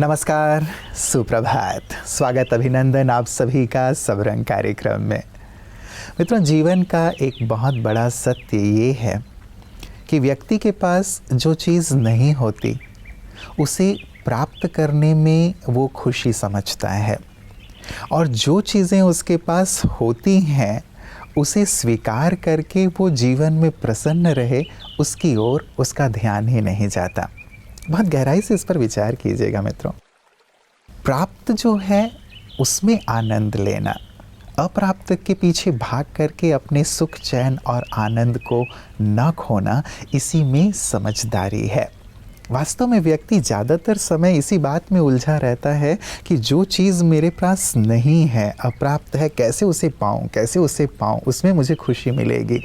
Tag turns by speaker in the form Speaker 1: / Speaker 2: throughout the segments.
Speaker 1: नमस्कार, सुप्रभात, स्वागत अभिनंदन आप सभी का सबरंग कार्यक्रम में। मित्रों, जीवन का एक बहुत बड़ा सत्य ये है कि व्यक्ति के पास जो चीज़ नहीं होती उसे प्राप्त करने में वो खुशी समझता है, और जो चीज़ें उसके पास होती हैं उसे स्वीकार करके वो जीवन में प्रसन्न रहे, उसकी ओर उसका ध्यान ही नहीं जाता। बहुत गहराई से इस पर विचार कीजिएगा मित्रों। प्राप्त जो है उसमें आनंद लेना, अप्राप्त के पीछे भाग करके अपने सुख, चैन और आनंद को न खोना, इसी में समझदारी है। वास्तव में व्यक्ति ज़्यादातर समय इसी बात में उलझा रहता है कि जो चीज़ मेरे पास नहीं है, अप्राप्त है, कैसे उसे पाऊँ, उसमें मुझे खुशी मिलेगी।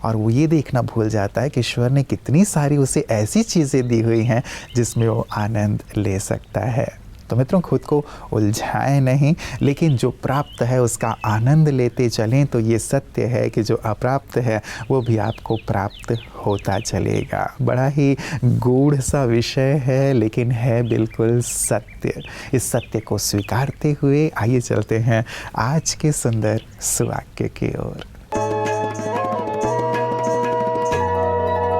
Speaker 1: और वो ये देखना भूल जाता है कि ईश्वर ने कितनी सारी उसे ऐसी चीज़ें दी हुई हैं जिसमें वो आनंद ले सकता है। तो मित्रों, खुद को उलझाएं नहीं, लेकिन जो प्राप्त है उसका आनंद लेते चलें। तो ये सत्य है कि जो अप्राप्त है वो भी आपको प्राप्त होता चलेगा। बड़ा ही गूढ़ सा विषय है, लेकिन है बिल्कुल सत्य। इस सत्य को स्वीकारते हुए आइए चलते हैं आज के सुंदर सुवाक्य की ओर।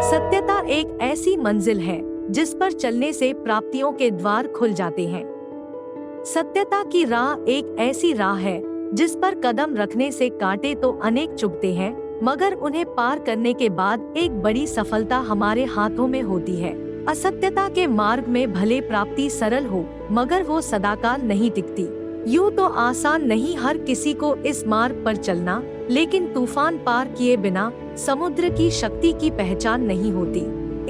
Speaker 2: सत्यता एक ऐसी मंजिल है जिस पर चलने से प्राप्तियों के द्वार खुल जाते हैं। सत्यता की राह एक ऐसी राह है जिस पर कदम रखने से कांटे तो अनेक चुभते हैं, मगर उन्हें पार करने के बाद एक बड़ी सफलता हमारे हाथों में होती है। असत्यता के मार्ग में भले प्राप्ति सरल हो, मगर वो सदाकाल नहीं टिकती। यूँ तो आसान नहीं हर किसी को इस मार्ग पर चलना, लेकिन तूफान पार किए बिना समुद्र की शक्ति की पहचान नहीं होती।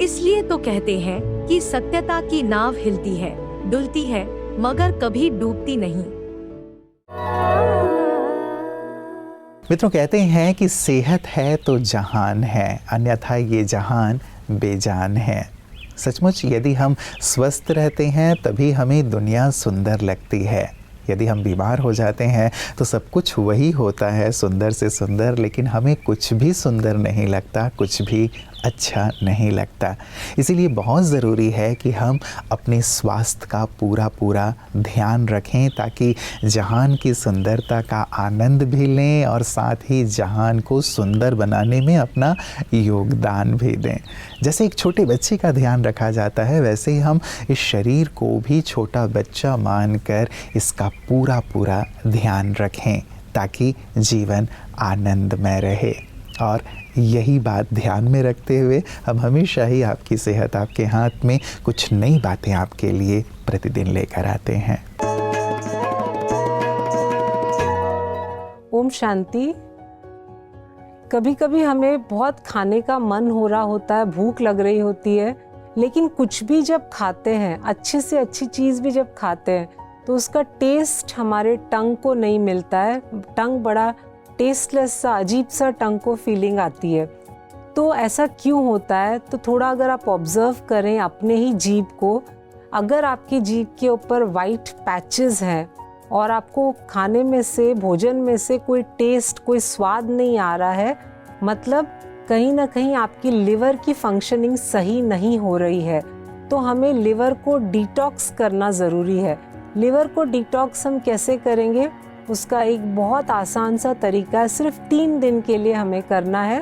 Speaker 2: इसलिए तो कहते हैं कि सत्यता की नाव हिलती है, डुलती है, मगर कभी डूबती नहीं।
Speaker 1: मित्रों, कहते हैं कि सेहत है तो जहान है, अन्यथा ये जहान बेजान है। सचमुच यदि हम स्वस्थ रहते हैं तभी हमें दुनिया सुंदर लगती है। यदि हम बीमार हो जाते हैं तो सब कुछ वही होता है, सुंदर से सुंदर, लेकिन हमें कुछ भी सुंदर नहीं लगता, कुछ भी अच्छा नहीं लगता। इसीलिए बहुत ज़रूरी है कि हम अपने स्वास्थ्य का पूरा ध्यान रखें, ताकि जहान की सुंदरता का आनंद भी लें और साथ ही जहान को सुंदर बनाने में अपना योगदान भी दें। जैसे एक छोटे बच्चे का ध्यान रखा जाता है, वैसे ही हम इस शरीर को भी छोटा बच्चा मानकर इसका पूरा ध्यान रखें, ताकि जीवन आनंदमय रहे। और यही बात ध्यान में रखते हुए हम हमेशा ही आपकी सेहत आपके हाथ में, कुछ नई बातें आपके लिए प्रतिदिन लेकर आते हैं।
Speaker 3: ओम शांति। कभी कभी हमें बहुत खाने का मन हो रहा होता है, भूख लग रही होती है, लेकिन कुछ भी जब खाते हैं, अच्छी से अच्छी चीज़ भी जब खाते हैं, तो उसका टेस्ट हमारे टंग को नहीं मिलता है। टंग बड़ा टेस्टलेस सा, अजीब सा टंग को फीलिंग आती है। तो ऐसा क्यों होता है? तो थोड़ा अगर आप ऑब्जर्व करें अपने ही जीभ को, अगर आपकी जीभ के ऊपर वाइट पैचेस हैं और आपको खाने में से, भोजन में से कोई टेस्ट, कोई स्वाद नहीं आ रहा है, मतलब कहीं ना कहीं आपकी लिवर की फंक्शनिंग सही नहीं हो रही है। तो हमें लिवर को डिटॉक्स करना ज़रूरी है। लिवर को डिटॉक्स हम कैसे करेंगे? उसका एक बहुत आसान सा तरीका है, सिर्फ 3 दिन के लिए हमें करना है।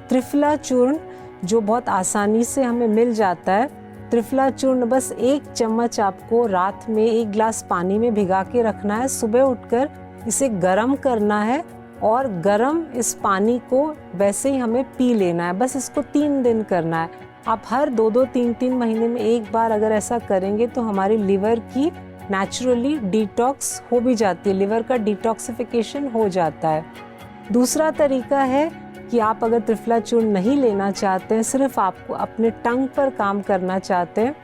Speaker 3: त्रिफला चूर्ण, जो बहुत आसानी से हमें मिल जाता है, त्रिफला चूर्ण बस 1 चम्मच आपको रात में 1 गिलास पानी में भिगा के रखना है। सुबह उठकर इसे गर्म करना है और गर्म इस पानी को वैसे ही हमें पी लेना है। बस इसको 3 दिन करना है। आप हर 2-2, 3-3 महीने में एक बार अगर ऐसा करेंगे तो हमारी लिवर की नेचुरली डिटॉक्स हो भी जाती है, लिवर का डिटॉक्सिफिकेशन हो जाता है। दूसरा तरीका है कि आप अगर त्रिफला चूर्ण नहीं लेना चाहते हैं, सिर्फ आपको अपने टंग पर काम करना चाहते हैं,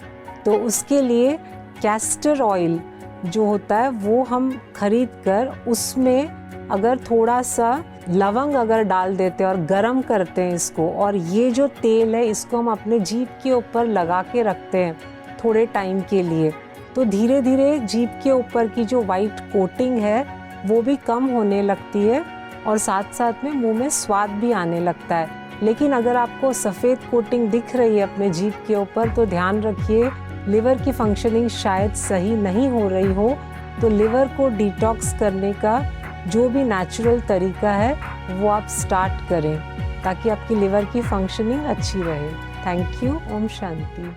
Speaker 3: तो उसके लिए कैस्टर ऑयल जो होता है वो हम खरीद कर उसमें अगर थोड़ा सा लवंग अगर डाल देते हैं और गरम करते हैं इसको, और ये जो तेल है इसको हम अपने जीभ के ऊपर लगा के रखते हैं थोड़े टाइम के लिए, तो धीरे धीरे जीभ के ऊपर की जो वाइट कोटिंग है वो भी कम होने लगती है और साथ साथ में मुंह में स्वाद भी आने लगता है। लेकिन अगर आपको सफ़ेद कोटिंग दिख रही है अपने जीभ के ऊपर तो ध्यान रखिए लिवर की फंक्शनिंग शायद सही नहीं हो रही हो, तो लिवर को डिटॉक्स करने का जो भी नेचुरल तरीका है वो आप स्टार्ट करें ताकि आपकी लिवर की फंक्शनिंग अच्छी रहे। Thank you. ओम शांति।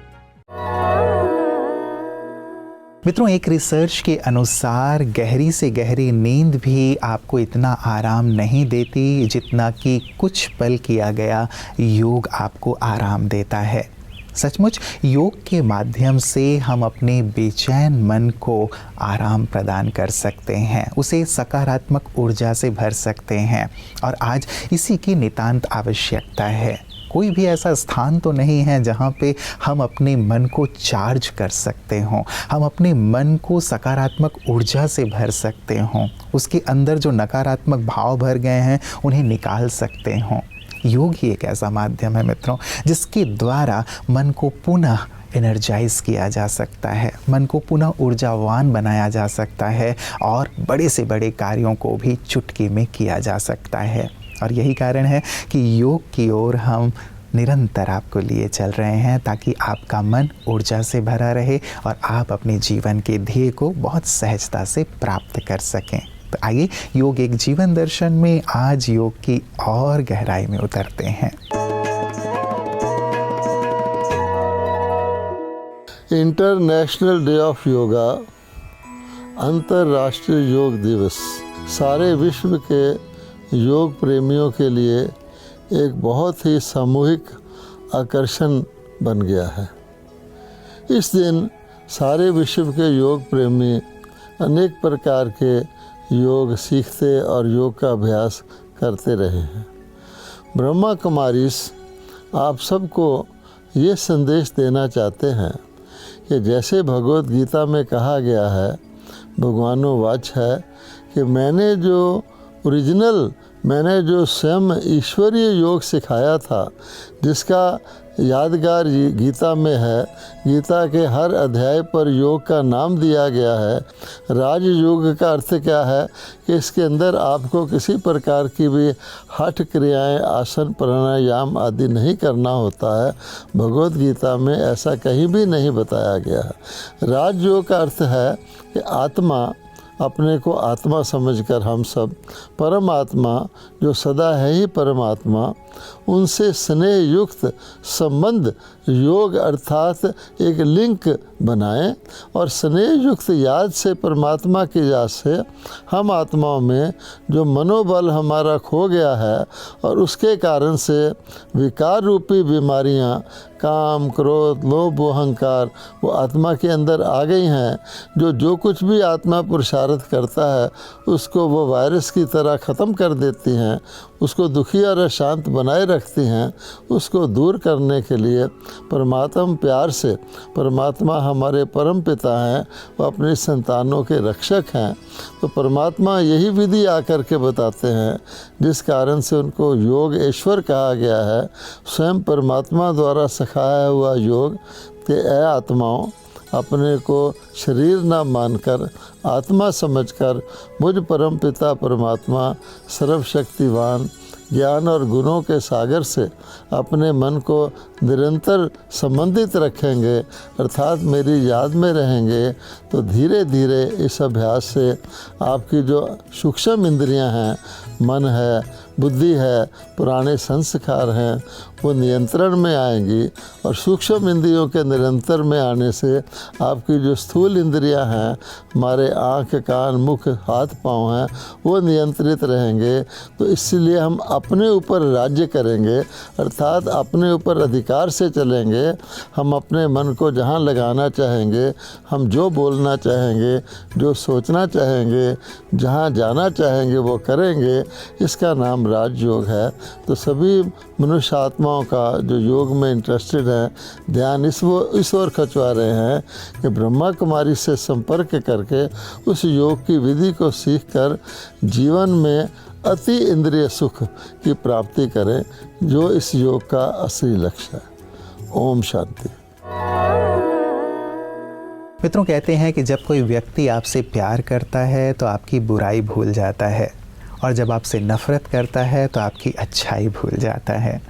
Speaker 1: मित्रों, एक रिसर्च के अनुसार गहरी से गहरी नींद भी आपको इतना आराम नहीं देती जितना कि कुछ पल किया गया योग आपको आराम देता है। सचमुच योग के माध्यम से हम अपने बेचैन मन को आराम प्रदान कर सकते हैं, उसे सकारात्मक ऊर्जा से भर सकते हैं और आज इसी की नितांत आवश्यकता है। कोई भी ऐसा स्थान तो नहीं है जहाँ पे हम अपने मन को चार्ज कर सकते हों, हम अपने मन को सकारात्मक ऊर्जा से भर सकते हों, उसके अंदर जो नकारात्मक भाव भर गए हैं उन्हें निकाल सकते हों। योग ही एक ऐसा माध्यम है मित्रों जिसके द्वारा मन को पुनः एनर्जाइज किया जा सकता है, मन को पुनः ऊर्जावान बनाया जा सकता है और बड़े से बड़े कार्यों को भी चुटकी में किया जा सकता है। और यही कारण है कि योग की ओर हम निरंतर आपको लिए चल रहे हैं ताकि आपका मन ऊर्जा से भरा रहे और आप अपने जीवन के ध्येय को बहुत सहजता से प्राप्त कर सकें। तो आइए योग एक जीवन दर्शन में आज योग की और गहराई में उतरते हैं।
Speaker 4: इंटरनेशनल डे ऑफ योगा, अंतर्राष्ट्रीय योग दिवस सारे विश्व के योग प्रेमियों के लिए एक बहुत ही सामूहिक आकर्षण बन गया है। इस दिन सारे विश्व के योग प्रेमी अनेक प्रकार के योग सीखते और योग का अभ्यास करते रहे हैं। ब्रह्मा कुमारीस आप सबको ये संदेश देना चाहते हैं कि जैसे भगवत गीता में कहा गया है, भगवानो वाच है कि मैंने जो स्वयं ईश्वरीय योग सिखाया था, जिसका यादगार गीता में है, गीता के हर अध्याय पर योग का नाम दिया गया है। राजयोग का अर्थ क्या है कि इसके अंदर आपको किसी प्रकार की भी हठ क्रियाएं, आसन, प्राणायाम आदि नहीं करना होता है। भगवत गीता में ऐसा कहीं भी नहीं बताया गया है। राजयोग का अर्थ है कि आत्मा, अपने को आत्मा समझकर हम सब परमात्मा जो सदा है ही परमात्मा, उनसे स्नेह युक्त संबंध योग अर्थात एक लिंक बनाएं और स्नेह युक्त याद से, परमात्मा की याद से हम आत्माओं में जो मनोबल हमारा खो गया है और उसके कारण से विकार रूपी बीमारियां, काम, क्रोध, लोभ, अहंकार वो आत्मा के अंदर आ गई हैं, जो कुछ भी आत्मा पुरुषार्थ करता है उसको वो वायरस की तरह ख़त्म कर देती हैं, उसको दुखी और अशांत बनाए रखती हैं। उसको दूर करने के लिए परमात्मा प्यार से, परमात्मा हमारे परम पिता हैं, वो अपनी संतानों के रक्षक हैं, तो परमात्मा यही विधि आकर के बताते हैं, जिस कारण से उनको योग ईश्वर कहा गया है। स्वयं परमात्मा द्वारा सिखाया हुआ योग कि ऐ आत्माओं, अपने को शरीर न मानकर आत्मा समझकर मुझ परम पिता परमात्मा सर्वशक्तिवान ज्ञान और गुणों के सागर से अपने मन को निरंतर संबंधित रखेंगे, अर्थात मेरी याद में रहेंगे, तो धीरे धीरे इस अभ्यास से आपकी जो सूक्ष्म इंद्रियां हैं, मन है, बुद्धि है, पुराने संस्कार हैं, वो नियंत्रण में आएंगी और सूक्ष्म इंद्रियों के निरंतर में आने से आपकी जो स्थूल इंद्रियां हैं, हमारे आँख, कान, मुख, हाथ, पाँव हैं, वो नियंत्रित रहेंगे। तो इसलिए हम अपने ऊपर राज्य करेंगे, अर्थात अपने ऊपर अधिकार से चलेंगे। हम अपने मन को जहाँ लगाना चाहेंगे, हम जो बोलना चाहेंगे, जो सोचना चाहेंगे, जहाँ जाना चाहेंगे वो करेंगे। इसका नाम राजयोग है। तो सभी मनुष्य आत्माओं का जो योग में इंटरेस्टेड हैं, ध्यान इस ओर खिंचवा रहे हैं कि ब्रह्मा कुमारी से संपर्क करके उस योग की विधि को सीखकर जीवन में अति इंद्रिय सुख की प्राप्ति करें, जो इस योग का असली लक्ष्य है। ओम शांति।
Speaker 1: मित्रों, कहते हैं कि जब कोई व्यक्ति आपसे प्यार करता है तो आपकी बुराई भूल जाता है, और जब आपसे नफ़रत करता है तो आपकी अच्छाई भूल जाता है।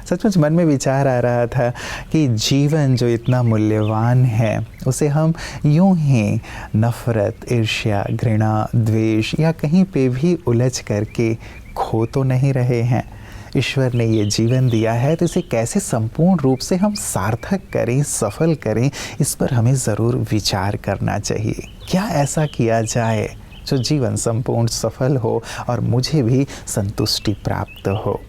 Speaker 1: सचमुच मन में विचार आ रहा था कि जीवन जो इतना मूल्यवान है उसे हम यूं ही नफ़रत, ईर्ष्या, घृणा, द्वेष या कहीं पे भी उलझ करके खो तो नहीं रहे हैं। ईश्वर ने ये जीवन दिया है तो इसे कैसे संपूर्ण रूप से हम सार्थक करें, सफल करें, इस पर हमें ज़रूर विचार करना चाहिए। क्या ऐसा किया जाए जो जीवन संपूर्ण सफल हो और मुझे भी संतुष्टि प्राप्त हो।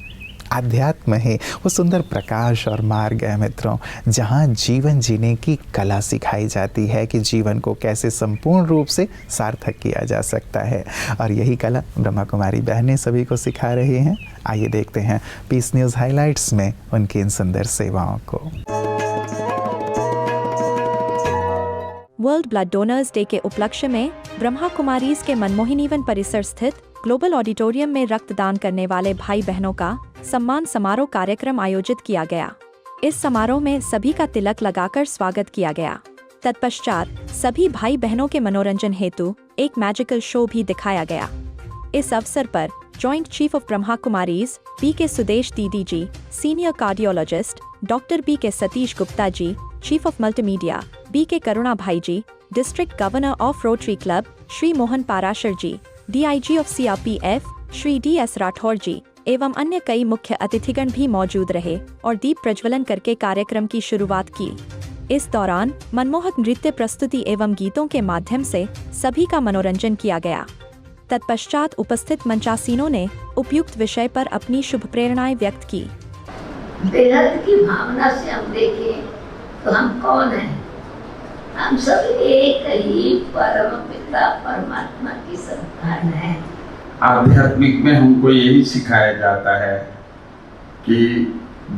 Speaker 1: आध्यात्म है वो सुंदर प्रकाश और मार्ग है मित्रों, जहाँ जीवन जीने की कला सिखाई जाती है कि जीवन को कैसे संपूर्ण रूप से सार्थक किया जा सकता है। और यही कला ब्रह्मा कुमारी बहनें सभी को सिखा रही हैं। आइए देखते हैं पीस न्यूज़ हाइलाइट्स में उनकी इन सुंदर सेवाओं को।
Speaker 5: वर्ल्ड ब्लड डोनर्स डे के उपलक्ष्य में ब्रह्मा कुमारीज के मनमोहिनीवन परिसर स्थित ग्लोबल ऑडिटोरियम में रक्तदान करने वाले भाई बहनों का सम्मान समारोह कार्यक्रम आयोजित किया गया। इस समारोह में सभी का तिलक लगाकर स्वागत किया गया। तत्पश्चात सभी भाई बहनों के मनोरंजन हेतु एक मैजिकल शो भी दिखाया गया। इस अवसर पर joint chief of Brahma Kumaris B K. Sudesh Didi ji, senior cardiologist doctor B K. Satish Gupta ji, chief of multimedia B K. Karuna Bhai ji, district governor of rotary club Shri Mohan Parashar ji, DIG of CRPF Shri D.S. Rathore ji एवं अन्य कई मुख्य अतिथिगण भी मौजूद रहे और दीप प्रज्वलन करके कार्यक्रम की शुरुआत की। इस दौरान मनमोहक नृत्य प्रस्तुति एवं गीतों के माध्यम से सभी का मनोरंजन किया गया। तत्पश्चात उपस्थित मंचासीनों ने उपयुक्त विषय पर अपनी शुभ प्रेरणाएं व्यक्त की।
Speaker 6: बेहद की भावना से हम देखें तो हम कौन हैं? हम सब एक ही परम पिता परमात्मा की संतान हैं।
Speaker 7: आध्यात्मिक में हमको यही सिखाया जाता है कि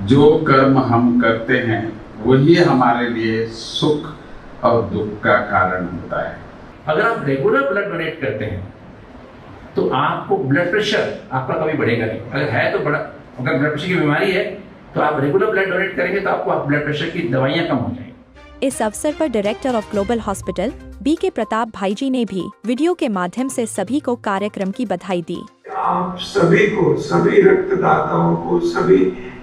Speaker 7: जो कर्म हम करते हैं वही हमारे लिए सुख और दुख का कारण होता है।
Speaker 8: अगर आप रेगुलर ब्लड डोनेट करते हैं तो आपको ब्लड प्रेशर आपका कभी बढ़ेगा नहीं। अगर है तो बड़ा, अगर ब्लड प्रेशर की बीमारी है तो आप रेगुलर ब्लड डोनेट करेंगे तो आपको ब्लड प्रेशर की दवाइयाँ कम हो जाएंगी।
Speaker 5: इस अवसर पर director of global hospital BK. Pratap भाई जी ने भी वीडियो के माध्यम से सभी को कार्यक्रम की बधाई दी।
Speaker 9: आप सभी को, सभी रक्तदाताओं को, सभी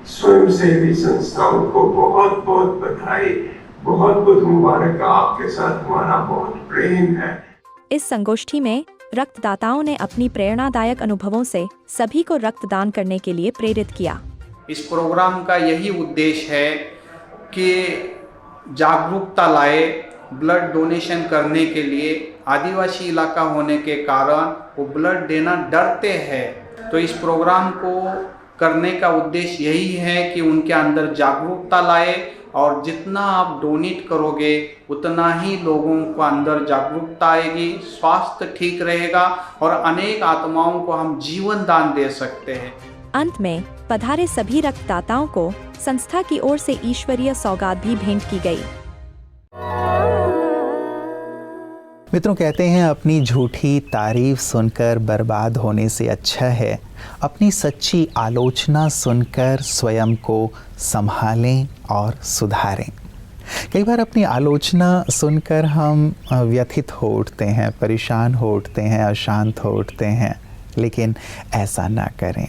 Speaker 9: स्वयंसेवी संस्थाओं को बहुत बहुत बधाई, बहुत बहुत मुबारक। आपके साथ हमारा बहुत प्रेम है।
Speaker 5: इस संगोष्ठी में रक्तदाताओं ने अपनी प्रेरणादायक अनुभवों से सभी को रक्तदान करने के लिए प्रेरित किया।
Speaker 10: इस प्रोग्राम का यही उद्देश्य है कि जागरूकता लाए। ब्लड डोनेशन करने के लिए आदिवासी इलाका होने के कारण वो ब्लड देना डरते हैं, तो इस प्रोग्राम को करने का उद्देश्य यही है कि उनके अंदर जागरूकता लाए और जितना आप डोनेट करोगे उतना ही लोगों को अंदर जागरूकता आएगी, स्वास्थ्य ठीक रहेगा और अनेक आत्माओं को हम जीवन दान दे सकते हैं।
Speaker 5: अंत में पधारे सभी रक्तदाताओं को संस्था की ओर से ईश्वरीय सौगात भी भेंट की गई।
Speaker 1: मित्रों, कहते हैं अपनी झूठी तारीफ सुनकर बर्बाद होने से अच्छा है अपनी सच्ची आलोचना सुनकर स्वयं को संभालें और सुधारें। कई बार अपनी आलोचना सुनकर हम व्यथित हो उठते हैं, परेशान हो उठते हैं, अशांत हो उठते हैं, लेकिन ऐसा ना करें।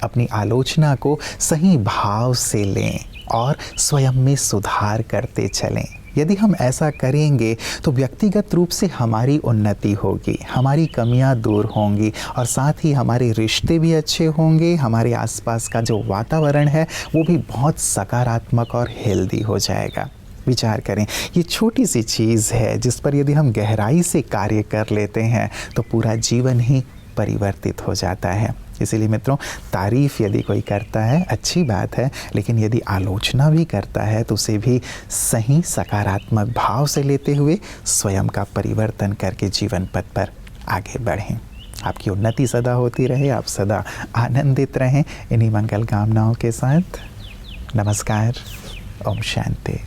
Speaker 1: अपनी आलोचना को सही भाव से लें और स्वयं में सुधार करते चलें। यदि हम ऐसा करेंगे तो व्यक्तिगत रूप से हमारी उन्नति होगी, हमारी कमियां दूर होंगी और साथ ही हमारे रिश्ते भी अच्छे होंगे। हमारे आसपास का जो वातावरण है वो भी बहुत सकारात्मक और हेल्दी हो जाएगा। विचार करें, ये छोटी सी चीज़ है जिस पर यदि हम गहराई से कार्य कर लेते हैं तो पूरा जीवन ही परिवर्तित हो जाता है। इसीलिए मित्रों, तारीफ़ यदि कोई करता है अच्छी बात है, लेकिन यदि आलोचना भी करता है तो उसे भी सही सकारात्मक भाव से लेते हुए स्वयं का परिवर्तन करके जीवन पथ पर आगे बढ़ें। आपकी उन्नति सदा होती रहे, आप सदा आनंदित रहें। इन्हीं मंगल कामनाओं के साथ नमस्कार, ओम शांति।